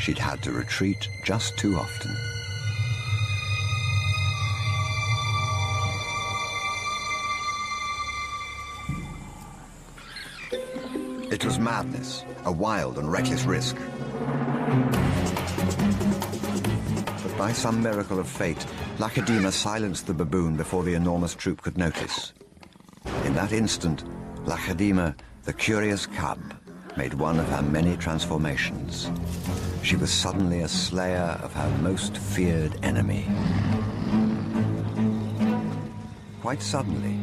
she'd had to retreat just too often. It was madness, a wild and reckless risk. But by some miracle of fate, Lacedaemon silenced the baboon before the enormous troop could notice. In that instant, Lacedaemon, the curious cub, made one of her many transformations. She was suddenly a slayer of her most feared enemy. Quite suddenly,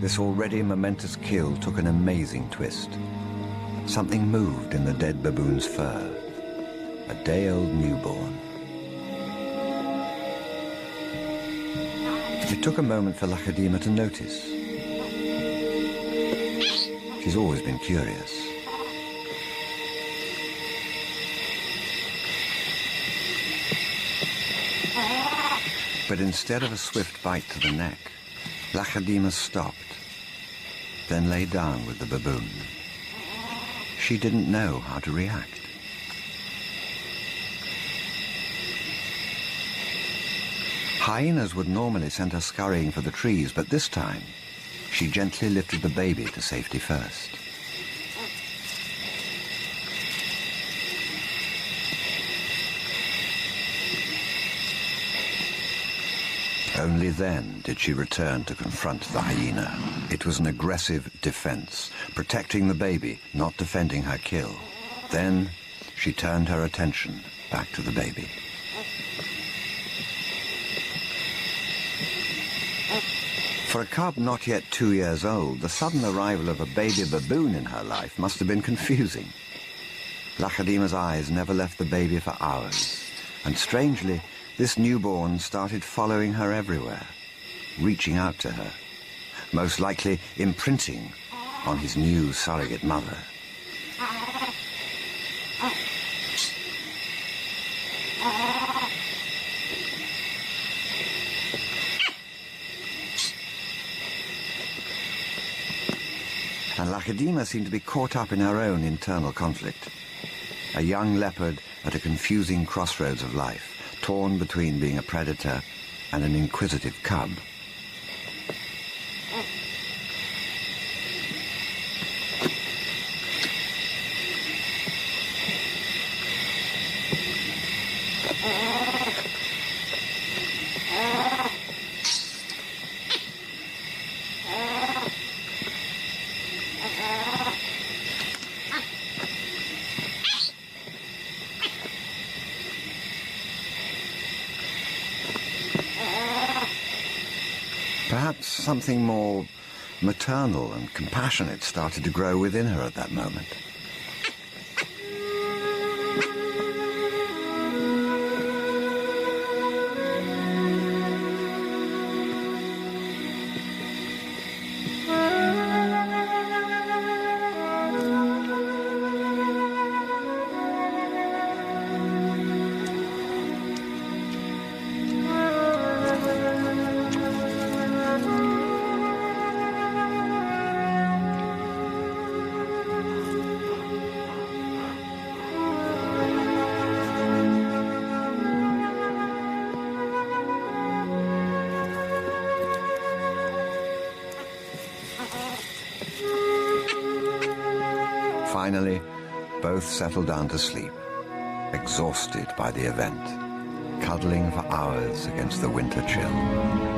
this already momentous kill took an amazing twist. Something moved in the dead baboon's fur. A day-old newborn. It took a moment for Lacedaemon to notice. She's always been curious. But instead of a swift bite to the neck, Lacedaemon stopped, then lay down with the baboon. She didn't know how to react. Hyenas would normally send her scurrying for the trees, but this time, she gently lifted the baby to safety first. Only then did she return to confront the hyena. It was an aggressive defense, protecting the baby, not defending her kill. Then she turned her attention back to the baby. For a cub not yet 2 years old, the sudden arrival of a baby baboon in her life must have been confusing. Lacedaemon's eyes never left the baby for hours, and strangely, this newborn started following her everywhere, reaching out to her, most likely imprinting on his new surrogate mother. And Lacedaemon seemed to be caught up in her own internal conflict. A young leopard at a confusing crossroads of life, torn between being a predator and an inquisitive cub. Perhaps something more maternal and compassionate started to grow within her at that moment. Finally, both settled down to sleep, exhausted by the event, cuddling for hours against the winter chill.